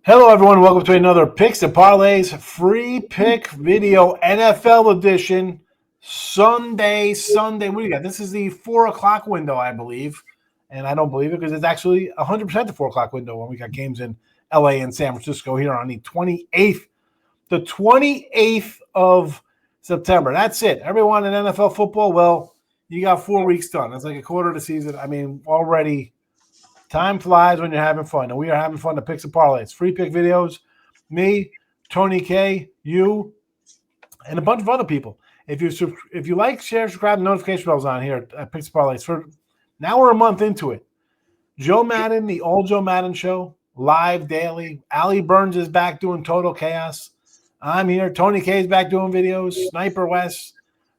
Hello, everyone. Welcome to another Picks and Parlays free pick video, NFL edition, Sunday. What do you got? This is the 4 o'clock window, I believe. And I don't believe it because it's actually 100% the 4 o'clock window when we got games in LA and San Francisco here on the 28th. The 28th of September. That's it. Everyone in NFL football, well, you got 4 weeks done. That's like a quarter of the season. I mean, already time flies when you're having fun. And we are having fun to Picks and Parlays. Free pick videos. Me, Tony K, you, and a bunch of other people. If you like, share, subscribe, notification bells on here at Picks and Parlays. Now we're a month into it. Joe Madden, the All Joe Madden Show, live daily. Ali Burns is back doing Total Chaos. I'm here. Tony K is back doing videos. Sniper West,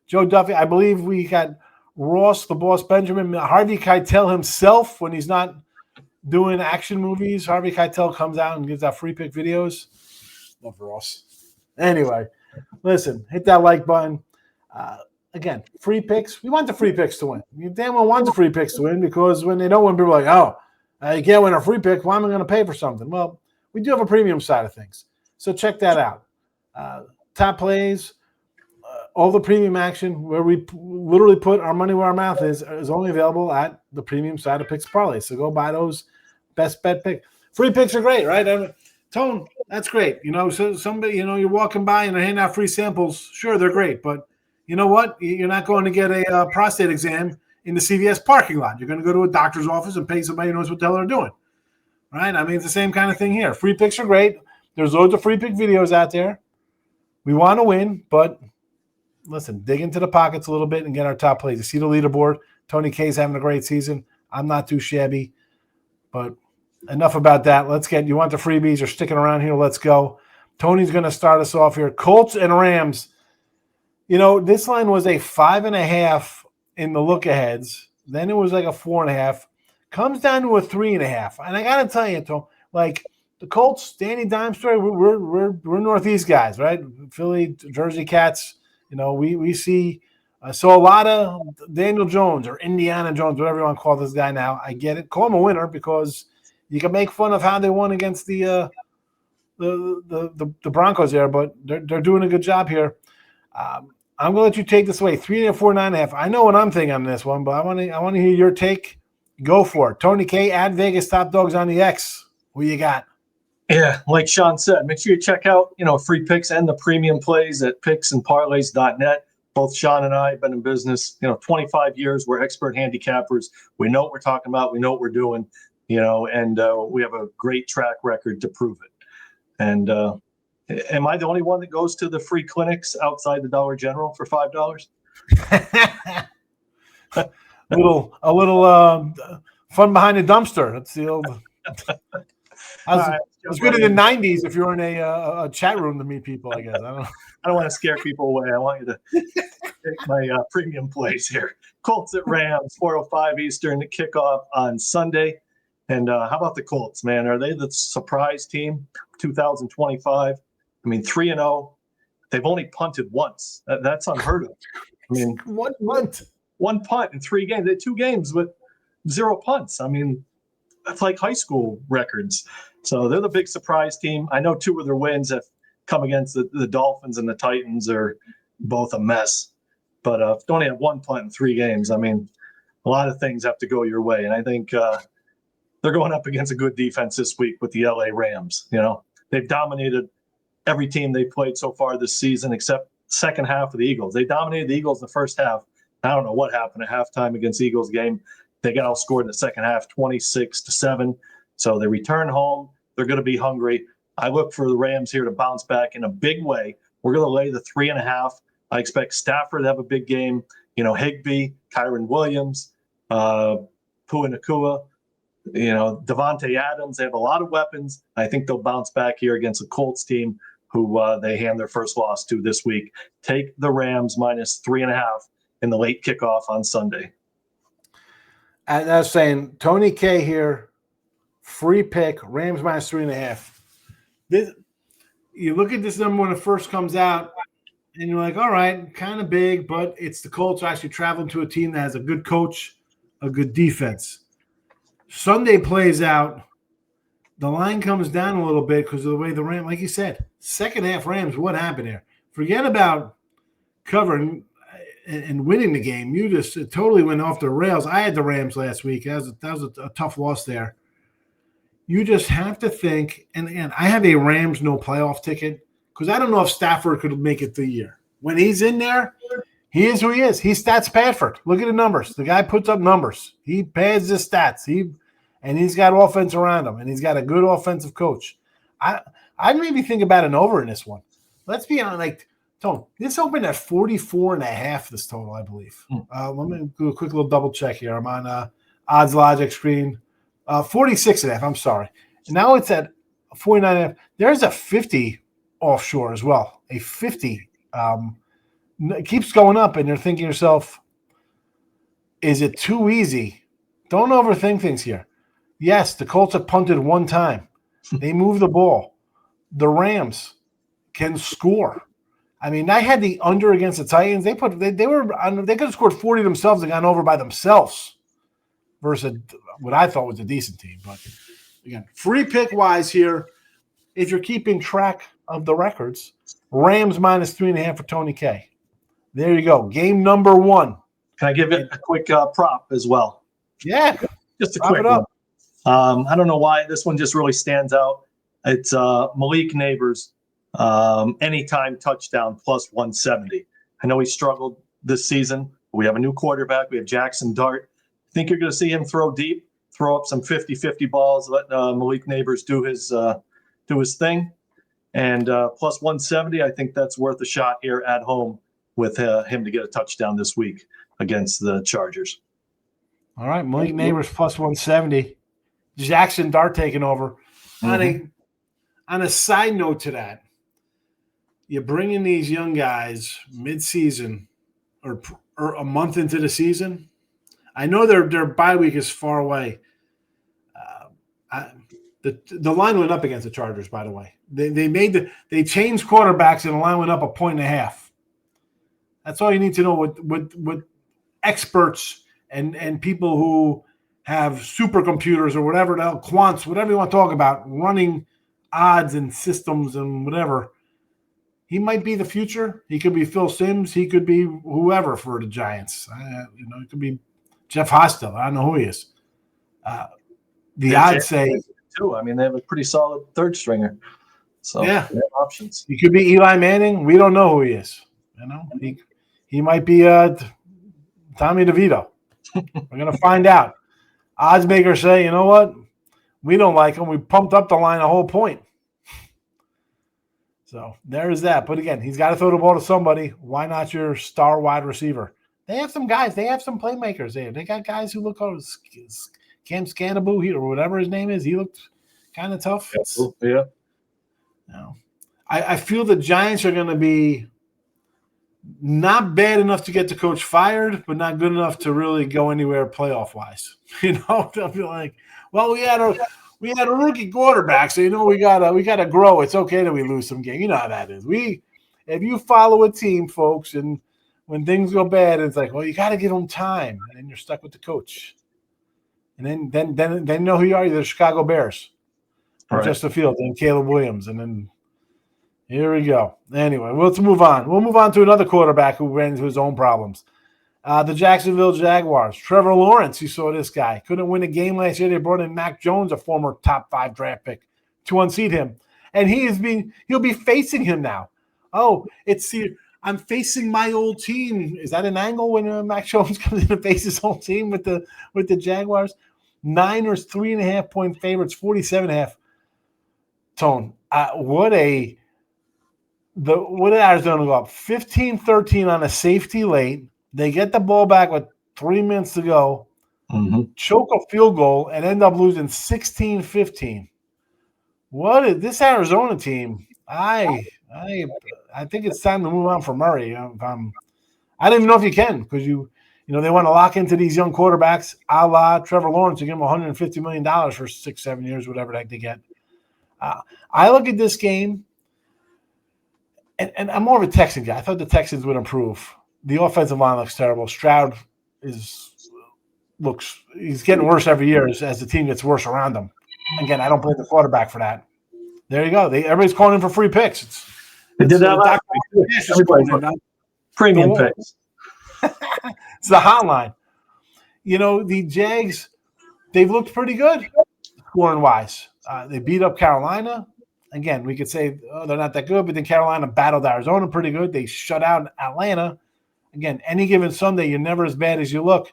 Joe Duffy. I believe we got Ross, the Boss Benjamin, Harvey Keitel himself when he's not doing action movies. Harvey Keitel comes out and gives out free pick videos. Love Ross. Anyway, listen, hit that like button. Again, free picks. We want the free picks to win. You damn well want the free picks to win because when they don't win, people are like, oh, you can't win a free pick. Why am I going to pay for something? Well, we do have a premium side of things. So check that out. Top plays, all the premium action where we literally put our money where our mouth is only available at the premium side of Picks Parlay. So go buy those best bet pick. Free picks are great, right? Tone, that's great. So somebody, you're walking by and they're handing out free samples. Sure, they're great. But you know what? You're not going to get a prostate exam in the CVS parking lot. You're going to go to a doctor's office and pay somebody who knows what the hell they're doing. Right? I mean, it's the same kind of thing here. Free picks are great. There's loads of free pick videos out there. We want to win, but listen, dig into the pockets a little bit and get our top plays. You see the leaderboard. Tony K's having a great season. I'm not too shabby, but enough about that. You want the freebies? You're sticking around here. Let's go. Tony's going to start us off here. Colts and Rams. This line was a 5.5 in the look-aheads. Then it was like a 4.5. Comes down to a 3.5. And I got to tell you, Tony, like the Colts, Danny Dime story, we're Northeast guys, right? Philly, Jersey Cats. We see so a lot of Daniel Jones or Indiana Jones, whatever you want to call this guy now. I get it. Call him a winner because you can make fun of how they won against the Broncos there, but they're doing a good job here. I'm gonna let you take this away. 3.5, 9.5. I know what I'm thinking on this one, but I want to hear your take. Go for it. Tony K at Vegas Top Dogs on the X. Who you got? Yeah, like Sean said, make sure you check out, free picks and the premium plays at picksandparlays.net. Both Sean and I have been in business, 25 years. We're expert handicappers. We know what we're talking about. We know what we're doing, and we have a great track record to prove it. And am I the only one that goes to the free clinics outside the Dollar General for $5? a little fun behind the dumpster. That's the old. It's good in the 90s if you're in a chat room to meet people, I guess. I don't want to scare people away. I want you to take my premium plays here. Colts at Rams, 4:05 Eastern, kickoff on Sunday. And how about the Colts, man? Are they the surprise team 2025? I mean, 3-0. They've only punted once. That's unheard of. I mean, one punt in 3 games. They had 2 games with 0 punts. I mean, that's like high school records. So they're the big surprise team. I know 2 of their wins have come against the Dolphins and the Titans are both a mess. But to only have 1 punt in 3 games, I mean, a lot of things have to go your way. And I think they're going up against a good defense this week with the LA Rams. They've dominated every team they played so far this season except second half of the Eagles. They dominated the Eagles in the first half. I don't know what happened at halftime against the Eagles game. They got outscored in the second half, 26-7. So they return home. They're going to be hungry. I look for the Rams here to bounce back in a big way. We're going to lay the 3.5. I expect Stafford to have a big game. Higbee, Kyron Williams, Pua Nakua, Devontae Adams. They have a lot of weapons. I think they'll bounce back here against the Colts team who they hand their first loss to this week. Take the Rams minus 3.5 in the late kickoff on Sunday. And I was saying, Tony K here, free pick, Rams minus 3.5. You look at this number when it first comes out, and you're like, all right, kind of big, but it's the Colts actually traveling to a team that has a good coach, a good defense. Sunday plays out, the line comes down a little bit because of the way the Rams, like you said, second half Rams, what happened here? Forget about covering and winning the game. You just totally went off the rails. I had the Rams last week. That was a tough loss there. You just have to think, and I have a Rams no playoff ticket because I don't know if Stafford could make it the year. When he's in there, he is who he is. He stats Padford. Look at the numbers. The guy puts up numbers. He pads his stats. And he's got offense around him, and he's got a good offensive coach. I'd maybe think about an over in this one. Let's be honest, Tone, this opened at 44.5, this total, I believe. Let me do a quick little double check here. I'm on Odds Logic screen. 46.5, I'm sorry. And now it's at 49.5. There's a 50 offshore as well. A 50. It keeps going up, and you're thinking to yourself, is it too easy? Don't overthink things here. Yes, the Colts have punted one time. They move the ball. The Rams can score. I mean, I had the under against the Titans. They could have scored 40 themselves and gone over by themselves versus what I thought was a decent team. But again, free pick wise here, if you're keeping track of the records, Rams minus 3.5 for Tony K. There you go. Game number 1. Can I give it a quick prop as well? Yeah, just a quick one. I don't know why this one just really stands out. It's Malik Neighbors, anytime touchdown plus 170. I know he struggled this season. We have a new quarterback. We have Jackson Dart. I think you're going to see him throw deep, throw up some 50-50 balls, let Malik Neighbors do his thing. And plus 170, I think that's worth a shot here at home with him to get a touchdown this week against the Chargers. All right, Malik Neighbors plus 170. Jackson Dart taking over. Mm-hmm. On a side note to that, you bring in these young guys mid-season or a month into the season. I know their bye week is far away. The line went up against the Chargers, by the way. They changed quarterbacks and the line went up 1.5 points. That's all you need to know with experts and people who have supercomputers or whatever, quants, whatever you want to talk about, running odds and systems and whatever. He might be the future. He could be Phil Simms. He could be whoever for the Giants. It could be Jeff Hostel. I don't know who he is. The odds say too. I mean, they have a pretty solid third stringer. So yeah, they have options. He could be Eli Manning. We don't know who he is. He might be Tommy DeVito. We're gonna find out. Odds makers say, you know what? We don't like him. We pumped up the line a whole point. So there is that. But again, he's got to throw the ball to somebody. Why not your star wide receiver? They have some guys. They have some playmakers there. They got guys who look Cam Scanaboo or whatever his name is. He looked kind of tough. Yeah. I feel the Giants are going to be not bad enough to get the coach fired, but not good enough to really go anywhere playoff wise. They'll be like, well, we had a rookie quarterback, so we gotta grow. It's okay that we lose some games. You know how that is. If you follow a team, folks, and when things go bad, it's like, well, you got to give them time, and then you're stuck with the coach. And then you know who you are. You're the Chicago Bears, from Justin Fields and Caleb Williams, and then. Here we go. Anyway, let's move on. We'll move on to another quarterback who ran into his own problems. The Jacksonville Jaguars. Trevor Lawrence, you saw this guy. Couldn't win a game last year. They brought in Mac Jones, a former top 5 draft pick, to unseat him. And he'll be facing him now. Oh, I'm facing my old team. Is that an angle when Mac Jones comes in to face his old team with the Jaguars? Niners 3.5 point favorites, 47.5. Tone. What did Arizona go up? 15-13 on a safety late. They get the ball back with 3 minutes to go, choke a field goal, and end up losing 16-15. What is this Arizona team? I think it's time to move on from Murray. I don't even know if you can because they want to lock into these young quarterbacks a la Trevor Lawrence and give him $150 million for 6-7 years, whatever the heck they get. I look at this game. And I'm more of a Texan guy. I thought the Texans would improve. The offensive line looks terrible. Stroud he's getting worse every year as the team gets worse around him. Again, I don't blame the quarterback for that. There you go. Everybody's calling in for free picks. They did that last week. Everybody's premium picks. It's the hotline. The Jags, they've looked pretty good scoring-wise. They beat up Carolina. Again, we could say they're not that good, but then Carolina battled Arizona pretty good. They shut out Atlanta. Again, any given Sunday, you're never as bad as you look.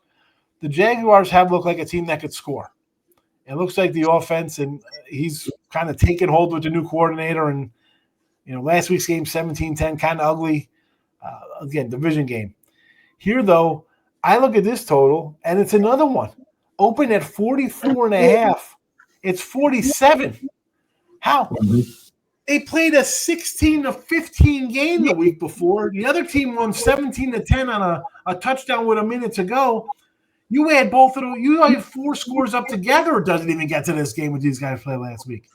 The Jaguars have looked like a team that could score. It looks like the offense, and he's kind of taken hold with the new coordinator. And, last week's game, 17-10, kind of ugly. Again, division game. Here, though, I look at this total, and it's another one. Open at 44.5. It's 47. How? They played a 16-15 game the week before. The other team won 17-10 on a touchdown with a minute to go. You add both of them. You add 4 scores up together. It doesn't even get to this game with these guys played last week.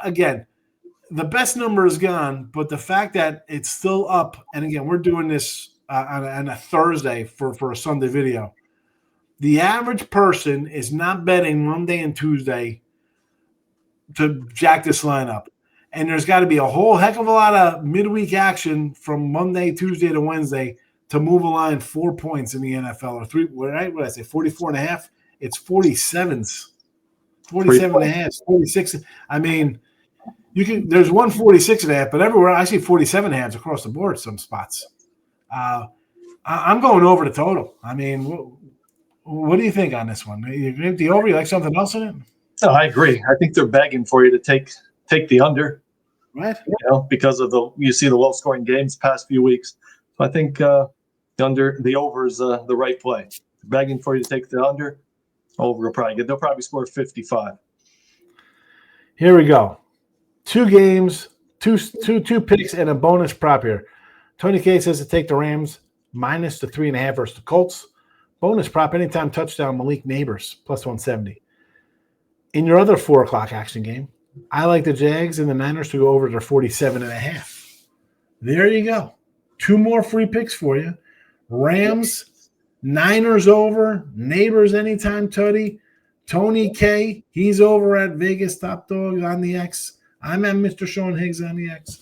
Again, the best number is gone, but the fact that it's still up, and again, we're doing this on a Thursday for a Sunday video. The average person is not betting Monday and Tuesday to jack this line up. And there's got to be a whole heck of a lot of midweek action from Monday, Tuesday to Wednesday to move a line 4 points in the NFL or 3. What did I say? 44.5. It's 47s, 47.5, 46. I mean, there's 146.5, but everywhere I see 47.5 across the board. Some spots. I'm going over the total. I mean, what do you think on this one? You think the over? You like something else in it? No, I agree. I think they're begging for you to take the under. Right. Because of you see the low scoring games past few weeks. So I think the over is the right play. They're begging for you to take the under. Over they'll probably score 55. Here we go. 2 games, two picks, and a bonus prop here. Tony K says to take the Rams minus the 3.5 versus the Colts. Bonus prop anytime touchdown Malik Neighbors plus 170. In your other 4 o'clock action game, I like the Jags and the Niners to go over to 47.5. There you go. 2 more free picks for you. Rams, Niners over, Neighbors anytime tutty. Tony K, he's over at Vegas Top Dog on the X. I'm at Mr. Sean Higgs on the X.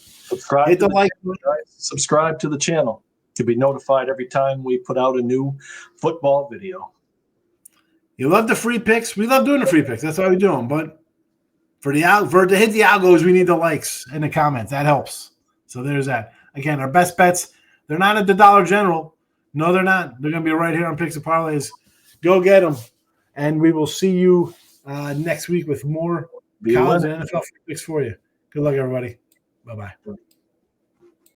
Subscribe to the channel to be notified every time we put out a new football video. You love the free picks. We love doing the free picks. That's all we do them. But for to hit the algos, we need the likes and the comments. That helps. So there's that. Again, our best bets, they're not at the Dollar General. No, they're not. They're going to be right here on Picks and Parlays. Go get them. And we will see you next week with more college and NFL free picks for you. Good luck, everybody. Bye-bye.